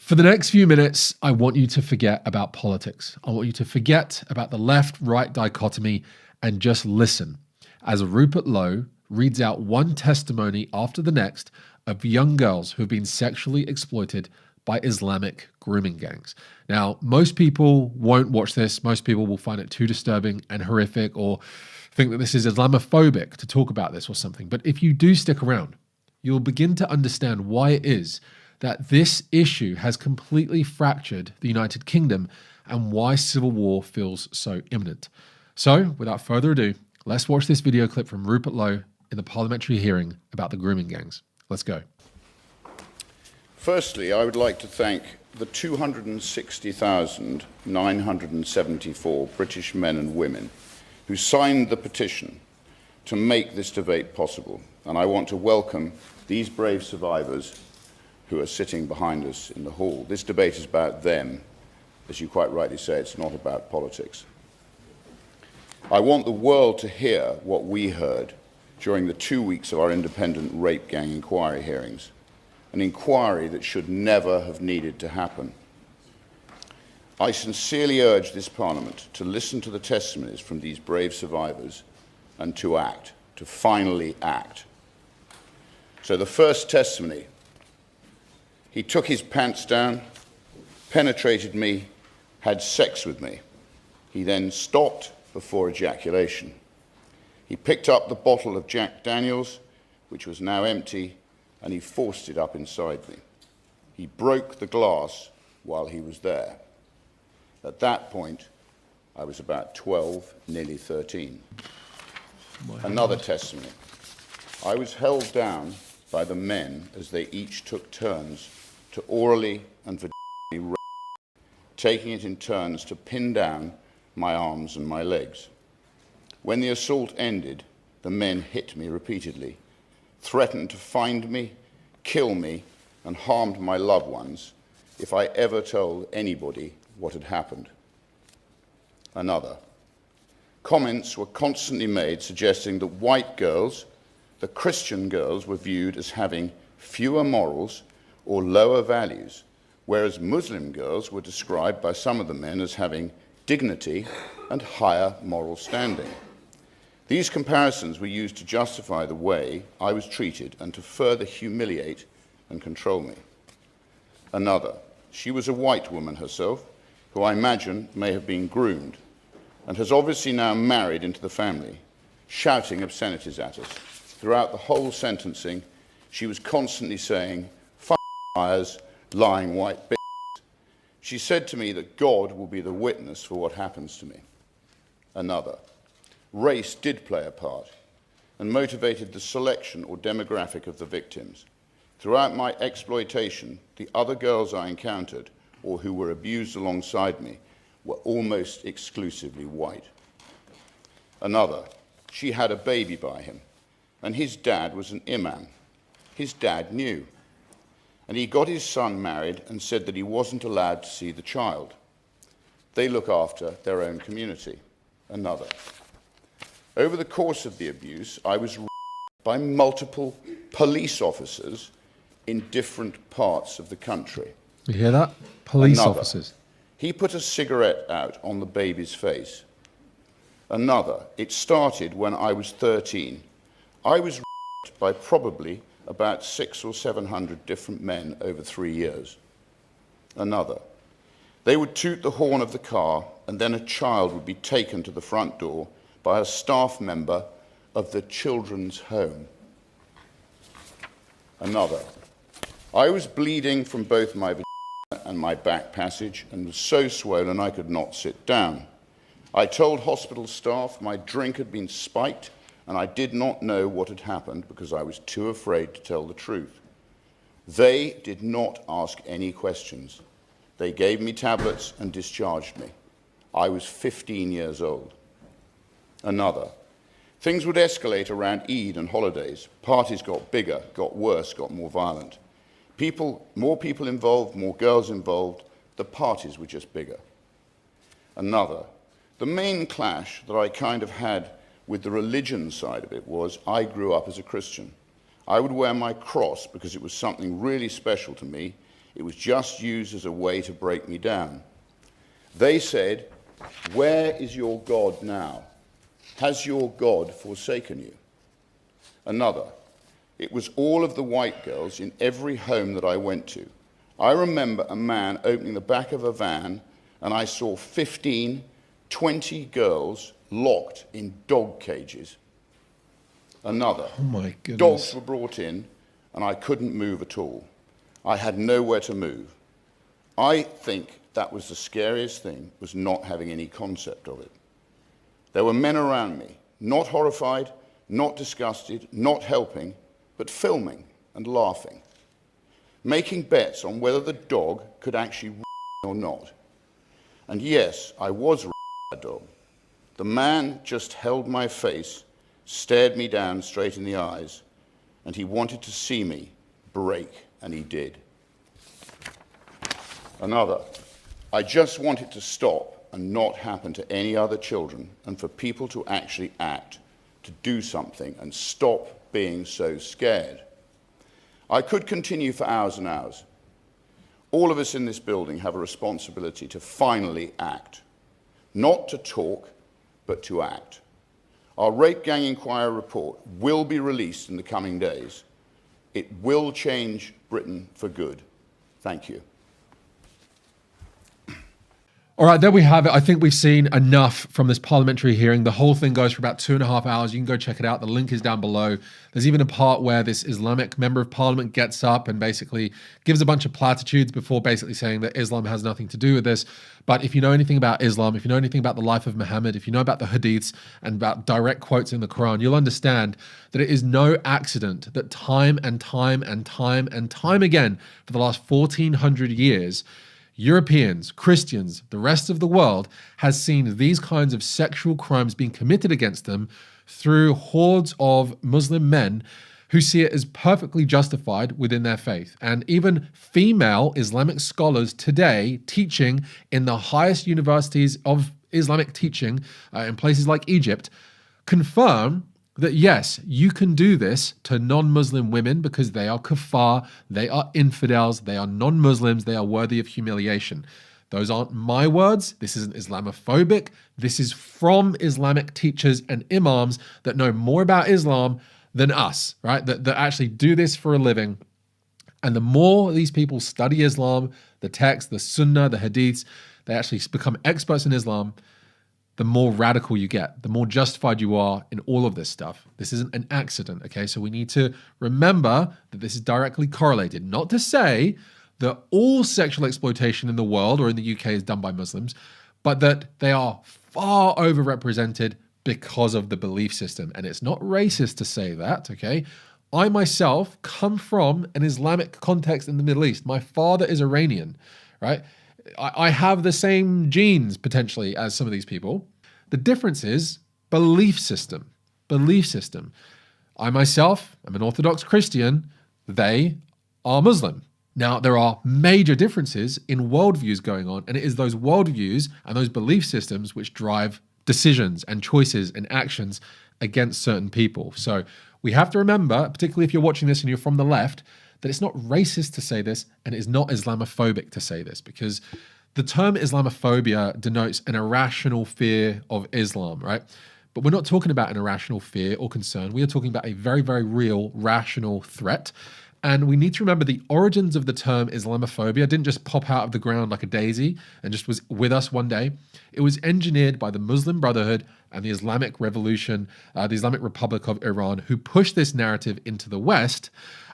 For the next few minutes, I want you to forget about politics. I want you to forget about the left-right dichotomy and just listen as Rupert Lowe reads out one testimony after the next of young girls who have been sexually exploited by Islamic grooming gangs. Now, most people won't watch this. Most people will find it too disturbing and horrific or think that this is Islamophobic to talk about this or something. But if you do stick around, you'll begin to understand why it is that this issue has completely fractured the United Kingdom and why civil war feels so imminent. So, without further ado, let's watch this video clip from Rupert Lowe in the parliamentary hearing about the grooming gangs. Let's go. Firstly, I would like to thank the 260,974 British men and women who signed the petition to make this debate possible. And I want to welcome these brave survivors who are sitting behind us in the hall. This debate is about them. As you quite rightly say, it's not about politics. I want the world to hear what we heard during the 2 weeks of our independent rape gang inquiry hearings, an inquiry that should never have needed to happen. I sincerely urge this Parliament to listen to the testimonies from these brave survivors and to act, to finally act. So the first testimony: he took his pants down, penetrated me, had sex with me. He then stopped before ejaculation. He picked up the bottle of Jack Daniels, which was now empty, and he forced it up inside me. He broke the glass while he was there. At that point, I was about 12, nearly 13. Another testimony: I was held down by the men as they each took turns to orally and vaginally rape, taking it in turns to pin down my arms and my legs. When the assault ended, the men hit me repeatedly, threatened to find me, kill me, and harmed my loved ones if I ever told anybody what had happened. Another: comments were constantly made suggesting that white girls, the Christian girls, were viewed as having fewer morals or lower values, whereas Muslim girls were described by some of the men as having dignity and higher moral standing. These comparisons were used to justify the way I was treated and to further humiliate and control me. Another: she was a white woman herself, who I imagine may have been groomed, and has obviously now married into the family, shouting obscenities at us. Throughout the whole sentencing, she was constantly saying, "F*** liars, lying white bitches." She said to me that God will be the witness for what happens to me. Another: race did play a part and motivated the selection or demographic of the victims. Throughout my exploitation, the other girls I encountered or who were abused alongside me were almost exclusively white. Another: she had a baby by him, and his dad was an imam. His dad knew, and he got his son married and said that he wasn't allowed to see the child. They look after their own community. Another: over the course of the abuse, I was raped by multiple police officers in different parts of the country. You hear that? Police Another: officers. he put a cigarette out on the baby's face. Another: it started when I was 13. I was raped by probably about 600 or 700 different men over 3 years. Another: they would toot the horn of the car, and then a child would be taken to the front door by a staff member of the children's home. Another: I was bleeding from both my vagina and my back passage and was so swollen I could not sit down. I told hospital staff my drink had been spiked and I did not know what had happened because I was too afraid to tell the truth. They did not ask any questions. They gave me tablets and discharged me. I was 15 years old. Another: things would escalate around Eid and holidays. Parties got bigger, got worse, got more violent. More people involved, more girls involved. The parties were just bigger. Another: the main clash that I kind of had with the religion side of it was I grew up as a Christian. I would wear my cross because it was something really special to me, It was just used as a way to break me down. They said, "Where is your God now? Has your God forsaken you?" Another, "It was all of the white girls in every home that I went to. I remember a man opening the back of a van and I saw 15, 20 girls locked in dog cages." Another, Oh my goodness. "Dogs were brought in and I couldn't move at all. I had nowhere to move. I think that was the scariest thing, was not having any concept of it. There were men around me, not horrified, not disgusted, not helping, but filming and laughing, making bets on whether the dog could actually or not. And yes, I was a dog. The man just held my face, stared me down straight in the eyes, and he wanted to see me break, and he did. Another, "I just want it to stop and not happen to any other children, and for people to actually act, to do something and stop being so scared." I could continue for hours and hours. All of us in this building have a responsibility to finally act, not to talk, but to act. Our Rape Gang Inquiry report will be released in the coming days. It will change Britain for good. Thank you. All right, there we have it. I think we've seen enough from this parliamentary hearing. The whole thing goes for about 2.5 hours. You can go check it out. The link is down below. There's even a part where this Islamic member of parliament gets up and basically gives a bunch of platitudes before basically saying that Islam has nothing to do with this. But if you know anything about Islam, if you know anything about the life of Muhammad, if you know about the hadiths and about direct quotes in the Quran, you'll understand that it is no accident that time and time and time and time again for the last 1400 years, Europeans, Christians, the rest of the world has seen these kinds of sexual crimes being committed against them through hordes of Muslim men who see it as perfectly justified within their faith. And even female Islamic scholars today teaching in the highest universities of Islamic teaching in places like Egypt confirm that yes, you can do this to non-Muslim women because they are kuffar, they are infidels, they are non-Muslims, they are worthy of humiliation. Those aren't my words. This isn't Islamophobic. This is from Islamic teachers and imams that know more about Islam than us, right? That actually do this for a living. And the more these people study Islam, the text, the sunnah, the hadiths, they actually become experts in Islam, the more radical you get, the more justified you are in all of this stuff. This isn't an accident, okay? So we need to remember that this is directly correlated. Not to say that all sexual exploitation in the world or in the UK is done by Muslims, but that they are far overrepresented because of the belief system. And it's not racist to say that, okay? I myself come from an Islamic context in the Middle East. My father is Iranian, right? I have the same genes potentially as some of these people. The difference is belief system. Belief system. I myself am an Orthodox Christian. They are Muslim. Now, there are major differences in worldviews going on, and it is those worldviews and those belief systems which drive decisions and choices and actions against certain people. So we have to remember, particularly if you're watching this and you're from the left, that it's not racist to say this and it's not Islamophobic to say this, because the term Islamophobia denotes an irrational fear of Islam, right? But we're not talking about an irrational fear or concern. We are talking about a very, very real, rational threat. And we need to remember the origins of the term Islamophobia didn't just pop out of the ground like a daisy and just was with us one day. It was engineered by the Muslim Brotherhood and the Islamic Revolution, the Islamic Republic of Iran, who pushed this narrative into the West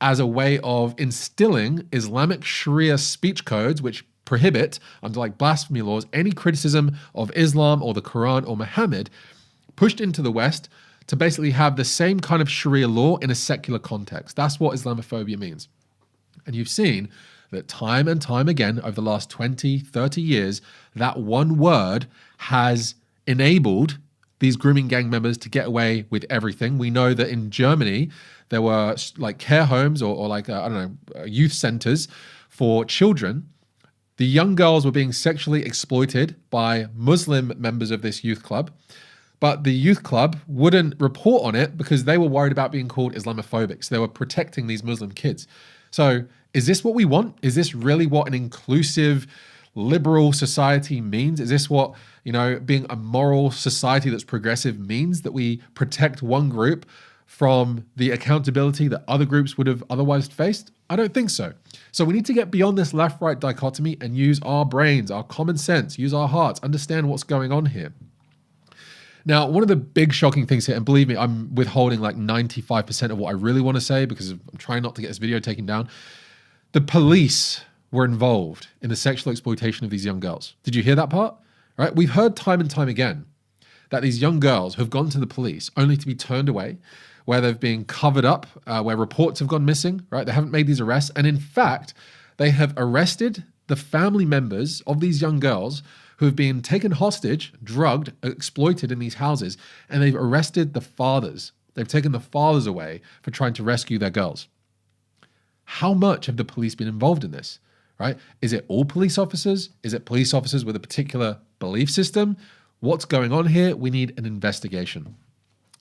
as a way of instilling Islamic Sharia speech codes, which prohibit, under like blasphemy laws, any criticism of Islam or the Quran or Muhammad, pushed into the West to basically have the same kind of Sharia law in a secular context. That's what Islamophobia means. And you've seen that time and time again over the last 20, 30 years, that one word has enabled these grooming gang members to get away with everything. We know that in Germany, there were like care homes or like, youth centers for children. The young girls were being sexually exploited by Muslim members of this youth club. But the youth club wouldn't report on it because they were worried about being called Islamophobic. So they were protecting these Muslim kids. So Is this what we want? Is this really what an inclusive, liberal society means? Is this what, being a moral society that's progressive means, that we protect one group from the accountability that other groups would have otherwise faced? I don't think so. So we need to get beyond this left-right dichotomy and use our brains, our common sense, use our hearts, understand what's going on here. Now, one of the big shocking things here, and believe me, I'm withholding like 95% of what I really want to say because I'm trying not to get this video taken down. The police were involved in the sexual exploitation of these young girls. Did you hear that part? Right? We've heard time and time again that these young girls have gone to the police only to be turned away, where they've been covered up, where reports have gone missing, right? They haven't made these arrests. And in fact, they have arrested the family members of these young girls who have been taken hostage, drugged, exploited in these houses, and they've arrested the fathers. They've taken the fathers away for trying to rescue their girls. How much have the police been involved in this, right? Is it all police officers? Is it police officers with a particular belief system? What's going on here? We need an investigation.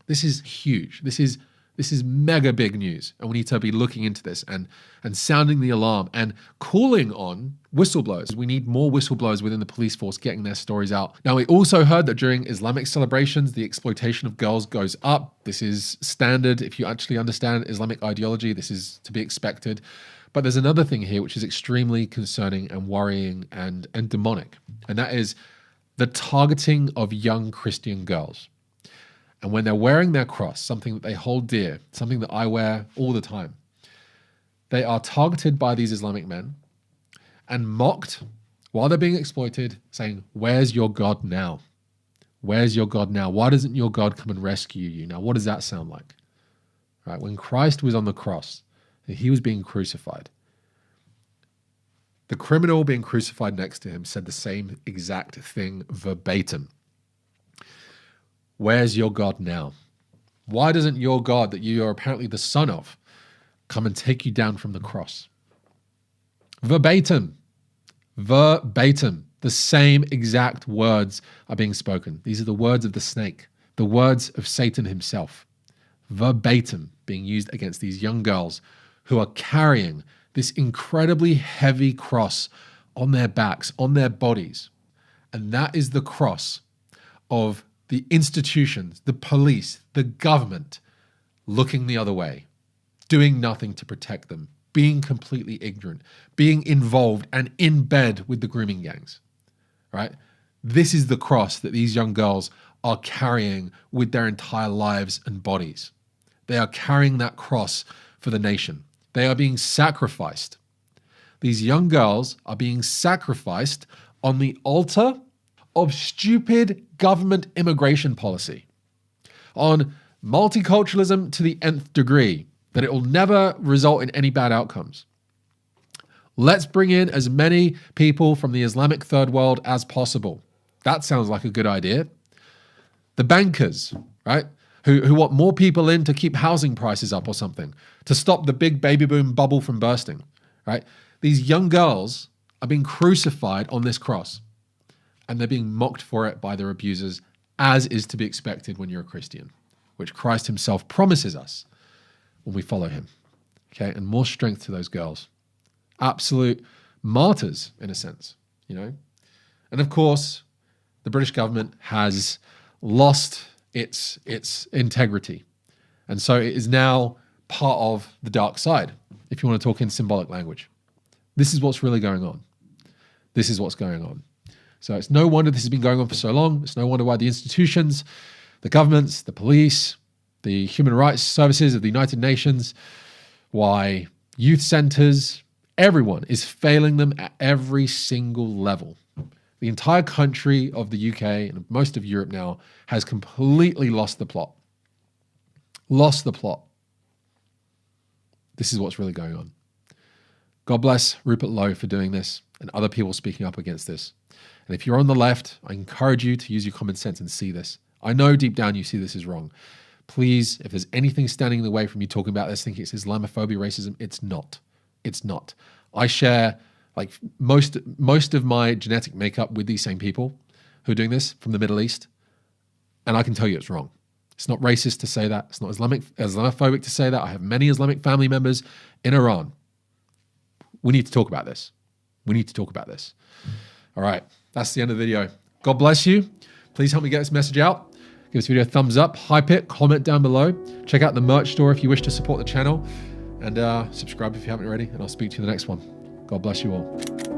This is huge. This is mega big news, and we need to be looking into this and sounding the alarm and calling on whistleblowers. We need more whistleblowers within the police force getting their stories out. Now, we also heard that during Islamic celebrations, the exploitation of girls goes up. This is standard. If you actually understand Islamic ideology, this is to be expected. But there's another thing here which is extremely concerning and worrying and demonic, and that is the targeting of young Christian girls. And when they're wearing their cross, something that they hold dear, something that I wear all the time, they are targeted by these Islamic men and mocked while they're being exploited, saying, "Where's your God now? Where's your God now? Why doesn't your God come and rescue you?" Now, what does that sound like? Right? When Christ was on the cross, he was being crucified. The criminal being crucified next to him said the same exact thing verbatim. Where's your God now? Why doesn't your God, that you are apparently the son of, come and take you down from the cross? Verbatim. Verbatim. The same exact words are being spoken. These are the words of the snake, the words of Satan himself. Verbatim being used against these young girls who are carrying this incredibly heavy cross on their backs, on their bodies. And that is the cross of the institutions, the police, the government looking the other way, doing nothing to protect them, being completely ignorant, being involved and in bed with the grooming gangs, right? This is the cross that these young girls are carrying with their entire lives and bodies. They are carrying that cross for the nation. They are being sacrificed. These young girls are being sacrificed on the altar of stupid government immigration policy, on multiculturalism to the nth degree, that it will never result in any bad outcomes. Let's bring in as many people from the Islamic third world as possible. That sounds like a good idea. The bankers, right, who want more people in to keep housing prices up or something, to stop the big baby boom bubble from bursting, right? These young girls are being crucified on this cross, and they're being mocked for it by their abusers, as is to be expected when you're a Christian, which Christ himself promises us when we follow him. Okay, and more strength to those girls. Absolute martyrs, in a sense, And of course, the British government has lost its integrity. And so it is now part of the dark side, if you want to talk in symbolic language. This is what's really going on. This is what's going on. So it's no wonder this has been going on for so long. It's no wonder why the institutions, the governments, the police, the human rights services of the United Nations, why youth centers, everyone is failing them at every single level. The entire country of the UK and most of Europe now has completely lost the plot. Lost the plot. This is what's really going on. God bless Rupert Lowe for doing this and other people speaking up against this. And if you're on the left, I encourage you to use your common sense and see this. I know deep down you see this is wrong. Please, if there's anything standing in the way from you talking about this, thinking it's Islamophobia, racism, it's not. It's not. I share like most of my genetic makeup with these same people who are doing this from the Middle East. And I can tell you it's wrong. It's not racist to say that. It's not Islamophobic to say that. I have many Islamic family members in Iran. we need to talk about this. We need to talk about this. All right, that's the end of the video. God bless you. Please help me get this message out. Give this video a thumbs up, hype it, comment down below. Check out the merch store if you wish to support the channel. And subscribe if you haven't already. And I'll speak to you in the next one. God bless you all.